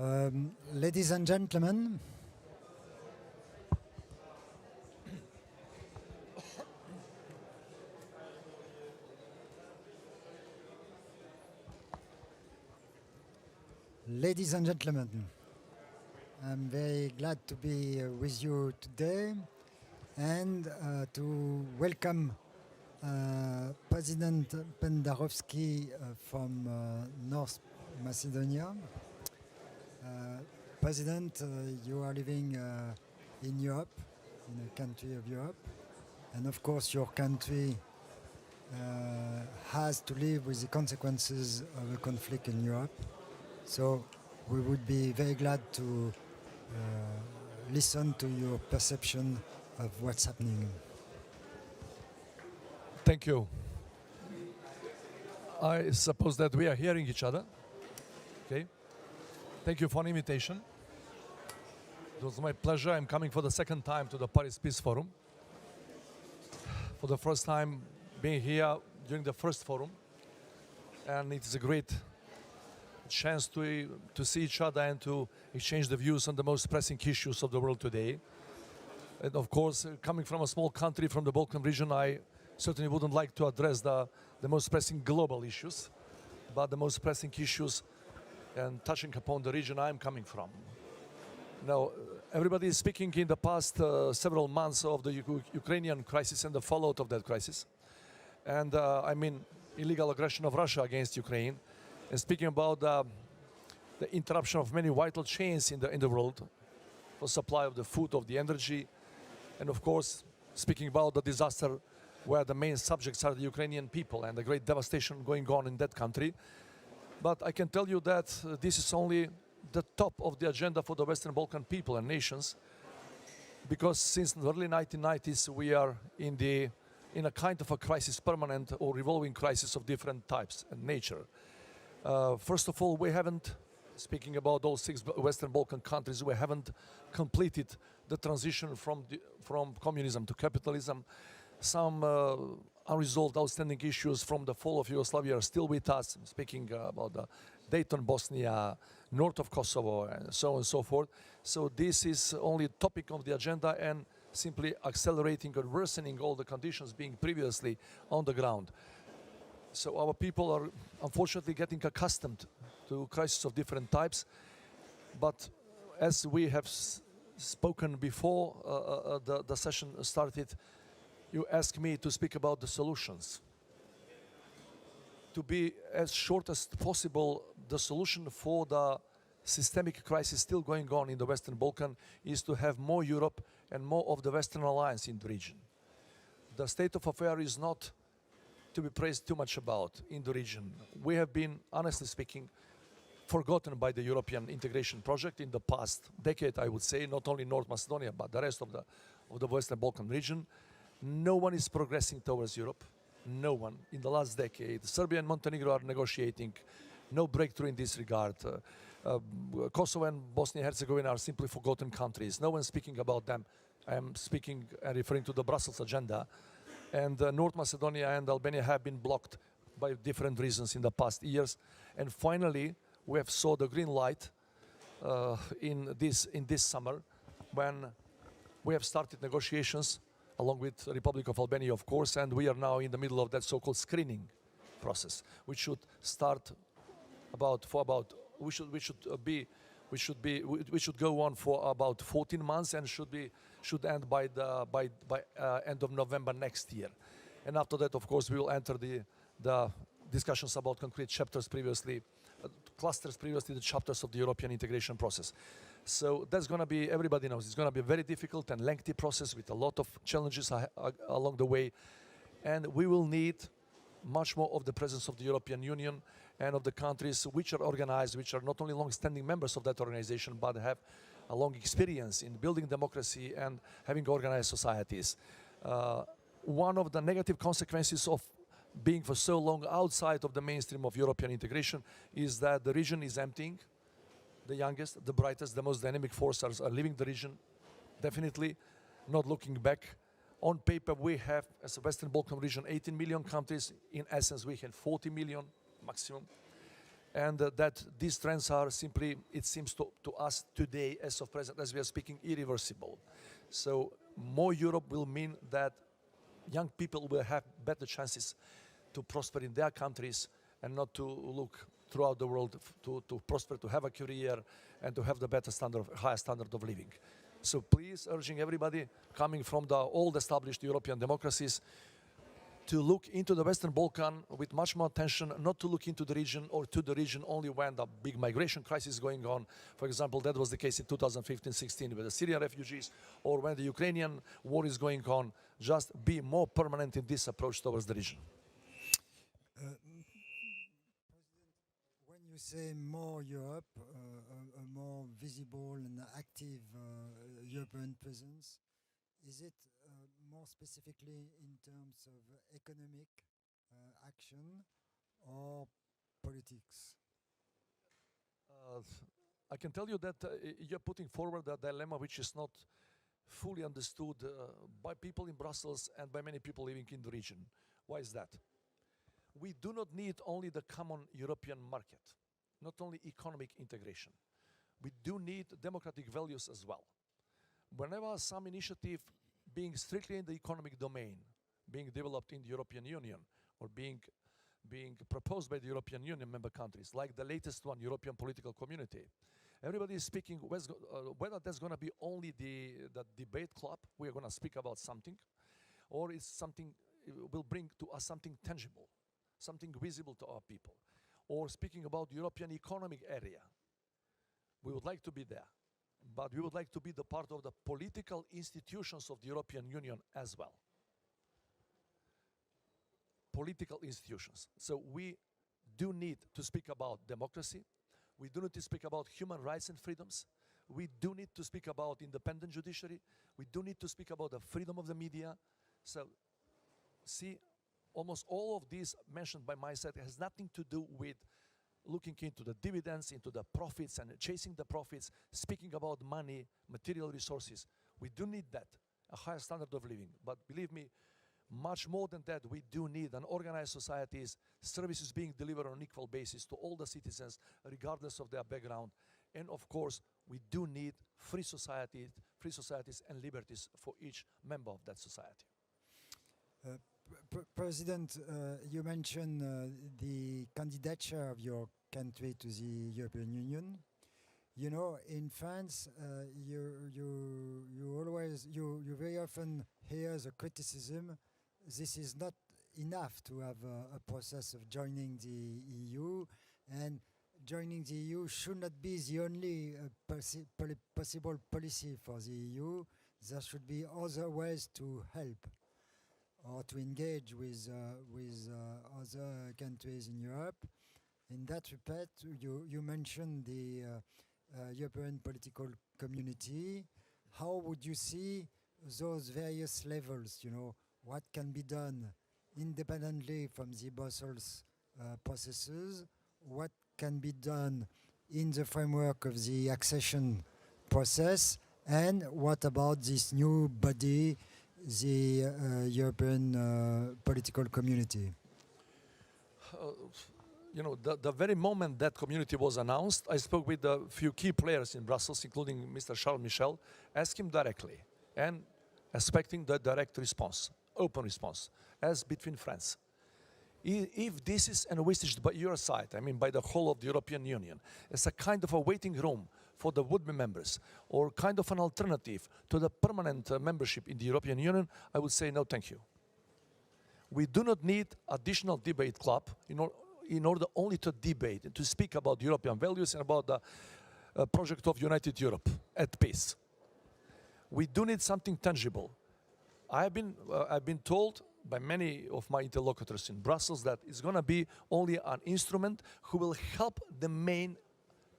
Ladies and gentlemen, I'm very glad to be with you today and to welcome President Pendarovski from North Macedonia. President, you are living in Europe, in a country of Europe, and of course your country has to live with the consequences of a conflict in Europe. So we would be very glad to listen to your perception of what's happening. Thank you. I suppose that we are hearing each other. Okay. Thank you for an invitation. It was my pleasure. I'm coming for the second time to the Paris Peace Forum. For the first time being here during the first forum. And it is a great chance to see each other and to exchange the views on the most pressing issues of the world today. And of course, coming from a small country from the Balkan region, I certainly wouldn't like to address the most pressing global issues, but the most pressing issues and touching upon the region I'm coming from. Now, everybody is speaking in the past several months of the Ukrainian crisis and the fallout of that crisis. And I mean, illegal aggression of Russia against Ukraine, and speaking about the interruption of many vital chains in the world for supply of the food, of the energy, and of course, speaking about the disaster where the main subjects are the Ukrainian people and the great devastation going on in that country. But I can tell you that this is only the top of the agenda for the Western Balkan people and nations, because since the early 1990s we are in a kind of a crisis, permanent or revolving crisis of different types and nature. First of all, we haven't, speaking about those 6 Western Balkan countries, we haven't completed the transition from communism to capitalism. Some unresolved outstanding issues from the fall of Yugoslavia are still with us, speaking about the Dayton, Bosnia, north of Kosovo, and so on and so forth. So this is only a topic of the agenda and simply accelerating or worsening all the conditions being previously on the ground. So our people are unfortunately getting accustomed to crises of different types. But as we have spoken before the session started, you asked me to speak about the solutions. To be as short as possible, the solution for the systemic crisis still going on in the Western Balkan is to have more Europe and more of the Western alliance in the region. The state of affairs is not to be praised too much about in the region. We have been, honestly speaking, forgotten by the European integration project in the past decade, I would say, not only North Macedonia, but the rest of the Western Balkan region. No one is progressing towards Europe. No one. In the last decade, Serbia and Montenegro are negotiating. No breakthrough in this regard. Kosovo and Bosnia and Herzegovina are simply forgotten countries. No one speaking about them. I am speaking and referring to the Brussels agenda. And North Macedonia and Albania have been blocked by different reasons in the past years. And finally, we have saw the green light in this summer when we have started negotiations along with the Republic of Albania, of course, and we are now in the middle of that so-called screening process, which should start we should go on for about 14 months and should end by end of November next year. And after that, of course, we will enter the discussions about concrete chapters clusters previously the chapters of the European integration process. So that's going to be, everybody knows, it's going to be a very difficult and lengthy process with a lot of challenges along the way. And we will need much more of the presence of the European Union and of the countries which are organized, which are not only long-standing members of that organization, but have a long experience in building democracy and having organized societies. One of the negative consequences of being for so long outside of the mainstream of European integration is that the region is emptying. The youngest, the brightest, the most dynamic forces are leaving the region, definitely not looking back. On paper, we have, as a Western Balkan region, 18 million countries. In essence, we have 40 million maximum. and that these trends are simply, it seems to us today, as of present, as we are speaking, irreversible. So more Europe will mean that young people will have better chances to prosper in their countries and not to look throughout the world to prosper, to have a career, and to have the better standard, higher standard of living. So please, urging everybody coming from the old established European democracies to look into the Western Balkan with much more attention, not to look into the region or to the region only when the big migration crisis is going on. For example, that was the case in 2015-16 with the Syrian refugees, or when the Ukrainian war is going on. Just be more permanent in this approach towards the region. When you say more Europe, a more visible and active European presence, is it more specifically in terms of economic action or politics? I can tell you that you're putting forward a dilemma which is not fully understood by people in Brussels and by many people living in the region. Why is that? We do not need only the common European market, not only economic integration. We do need democratic values as well. Whenever some initiative being strictly in the economic domain, being developed in the European Union, or being proposed by the European Union member countries, like the latest one, European Political Community, everybody is speaking whether that's going to be only the debate club, we are going to speak about something, or it's something, it will bring to us something tangible, something visible to our people, or speaking about the European economic area. We would like to be there, but we would like to be the part of the political institutions of the European Union as well. Political institutions. So we do need to speak about democracy. We do need to speak about human rights and freedoms. We do need to speak about independent judiciary. We do need to speak about the freedom of the media. So see, almost all of these mentioned by my side has nothing to do with looking into the dividends, into the profits and chasing the profits, speaking about money, material resources. We do need that, a higher standard of living. But believe me, much more than that, we do need an organized societies, services being delivered on an equal basis to all the citizens, regardless of their background. And of course, we do need free societies and liberties for each member of that society. President, you mentioned the candidature of your country to the European Union. You know, in France, you very often hear the criticism. This is not enough to have a process of joining the EU, and joining the EU should not be the only possible policy for the EU. There should be other ways to help or to engage with other countries in Europe. In that respect, you mentioned the European political community. How would you see those various levels? You know, what can be done independently from the Brussels processes? What can be done in the framework of the accession process? And what about this new body, the European political community? You know, the very moment that community was announced, I spoke with a few key players in Brussels, including Mr. Charles Michel, asked him directly and expecting the direct response, open response, as between friends. If this is envisaged by your side, I mean by the whole of the European Union, as a kind of a waiting room for the would-be members, or kind of an alternative to the permanent membership in the European Union, I would say no, thank you. We do not need additional debate club in order only to debate and to speak about European values and about the project of United Europe at peace. We do need something tangible. I've been told by many of my interlocutors in Brussels that it's going to be only an instrument who will help the main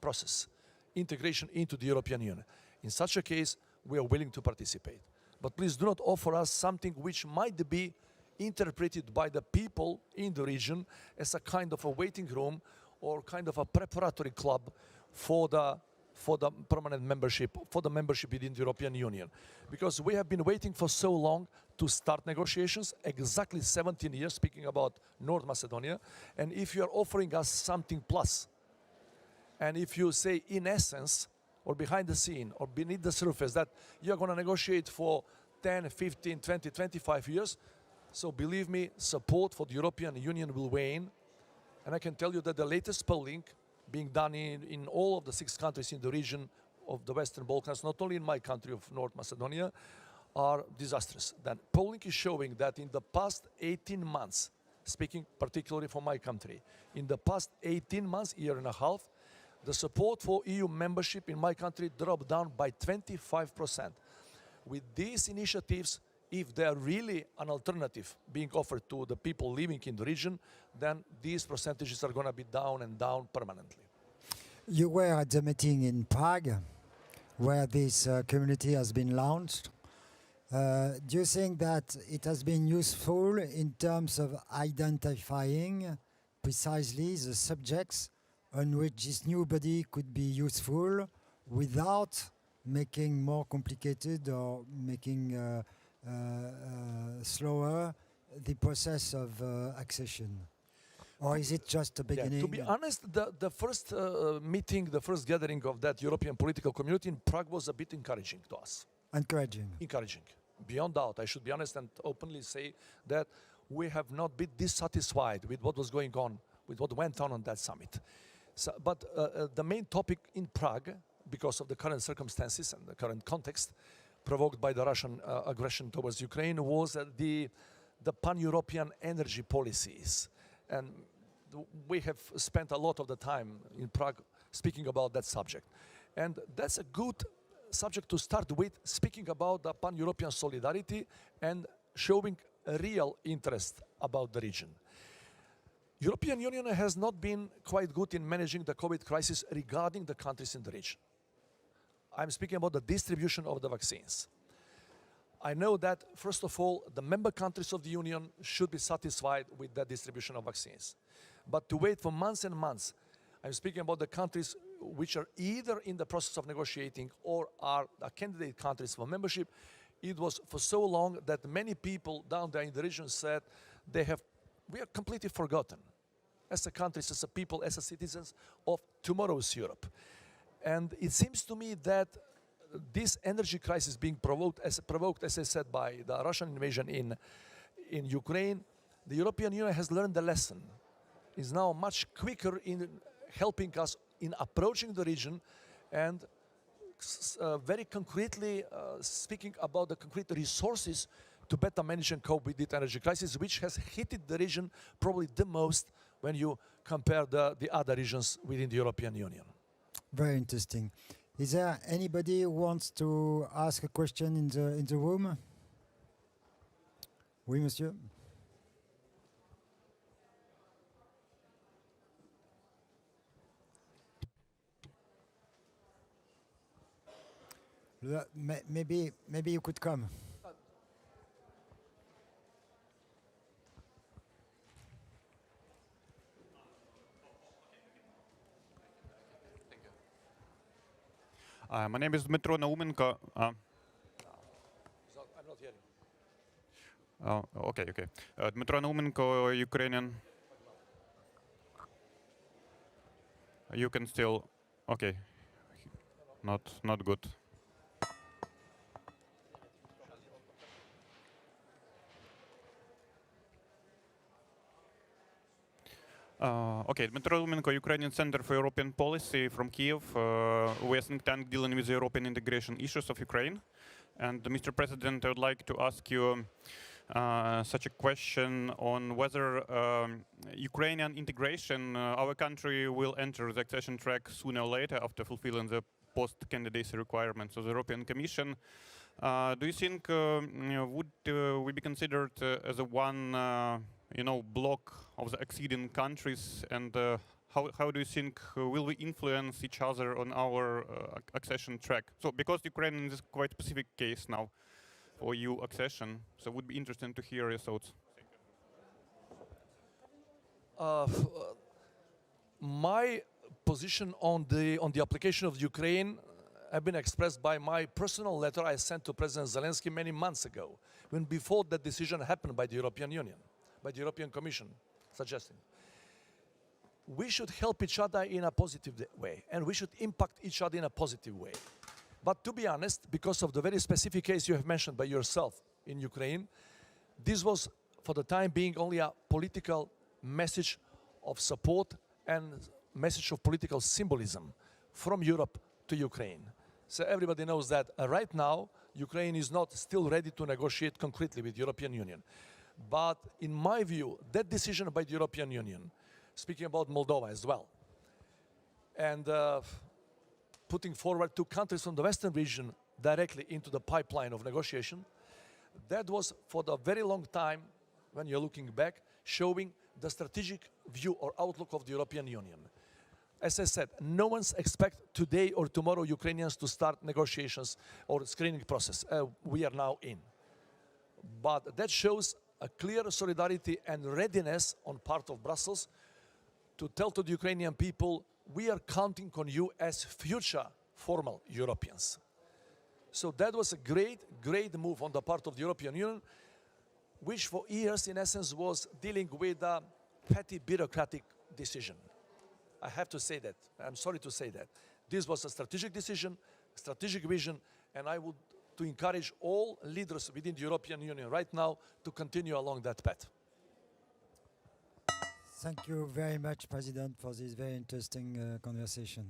process, integration into the European Union. In such a case, we are willing to participate. But please do not offer us something which might be interpreted by the people in the region as a kind of a waiting room or kind of a preparatory club for the permanent membership, for the membership within the European Union. Because we have been waiting for so long to start negotiations, exactly 17 years, speaking about North Macedonia, and if you are offering us something plus, And if you say in essence, or behind the scene, or beneath the surface, that you're going to negotiate for 10, 15, 20, 25 years, so believe me, support for the European Union will wane. And I can tell you that the latest polling being done in all of the 6 countries in the region of the Western Balkans, not only in my country of North Macedonia, are disastrous. Then polling is showing that in the past 18 months, speaking particularly for my country, in the past 18 months, year and a half, the support for EU membership in my country dropped down by 25%. With these initiatives, if they are really an alternative being offered to the people living in the region, then these percentages are going to be down and down permanently. You were at the meeting in Prague, where this community has been launched. Do you think that it has been useful in terms of identifying precisely the subjects on which this new body could be useful without making more complicated or making slower the process of accession? Or is it just a beginning? Yeah, to be honest, the first meeting, the first gathering of that European political community in Prague was a bit encouraging to us. Encouraging. Encouraging. Beyond doubt, I should be honest and openly say that we have not been dissatisfied with what was going on, with what went on that summit. So, but the main topic in Prague, because of the current circumstances and the current context provoked by the Russian aggression towards Ukraine, was the pan-European energy policies. And we have spent a lot of the time in Prague speaking about that subject. And that's a good subject to start with, speaking about the pan-European solidarity and showing a real interest about the region. European Union has not been quite good in managing the COVID crisis regarding the countries in the region. I'm speaking about the distribution of the vaccines. I know that, first of all, the member countries of the Union should be satisfied with the distribution of vaccines. But to wait for months and months, I'm speaking about the countries which are either in the process of negotiating or are candidate countries for membership. It was for so long that many people down there in the region said we are completely forgotten as a countries, as a people, as a citizens of tomorrow's Europe. And it seems to me that this energy crisis being provoked, as I said, by the Russian invasion in Ukraine, the European Union has learned the lesson. Is now much quicker in helping us in approaching the region and very concretely speaking about the concrete resources to better manage and cope with the energy crisis, which has hit the region probably the most when you compare the other regions within the European Union. Very interesting. Is there anybody who wants to ask a question in the room? Oui, monsieur. Maybe you could come. My name is Dmitro Naumenko. I'm not hearing. Okay. Dmitro Naumenko, Ukrainian. You can still. Okay. Not good. Okay, Dmitro Naumenko, Ukrainian Center for European Policy from Kiev. We're a think tank dealing with the European integration issues of Ukraine. And Mr. President, I would like to ask you such a question on whether Ukrainian integration, our country will enter the accession track sooner or later after fulfilling the post-candidacy requirements of the European Commission. Do you think would we be considered as a one block of the acceding countries, and how do you think will we influence each other on our accession track? So because Ukraine is quite a specific case now for EU accession, so it would be interesting to hear your thoughts. My position on the application of Ukraine have been expressed by my personal letter I sent to President Zelensky many months ago, when before that decision happened by the European Union, by the European Commission, suggesting. we should help each other in a positive way, and we should impact each other in a positive way. But to be honest, because of the very specific case you have mentioned by yourself in Ukraine, this was, for the time being, only a political message of support and message of political symbolism from Europe to Ukraine. So everybody knows that right now, Ukraine is not still ready to negotiate concretely with the European Union. But in my view, that decision by the European Union, speaking about Moldova as well, and putting forward 2 countries from the Western region directly into the pipeline of negotiation, that was for the very long time, when you're looking back, showing the strategic view or outlook of the European Union. As I said, no one's expect today or tomorrow Ukrainians to start negotiations or screening process. We are now in. But that shows a clear solidarity and readiness on part of Brussels to tell to the Ukrainian people, we are counting on you as future formal Europeans. So that was a great, great move on the part of the European Union, which for years, in essence, was dealing with a petty bureaucratic decision. I have to say that. I'm sorry to say that. This was a strategic decision, strategic vision, and I would to encourage all leaders within the European Union right now to continue along that path. Thank you very much, President, for this very interesting conversation.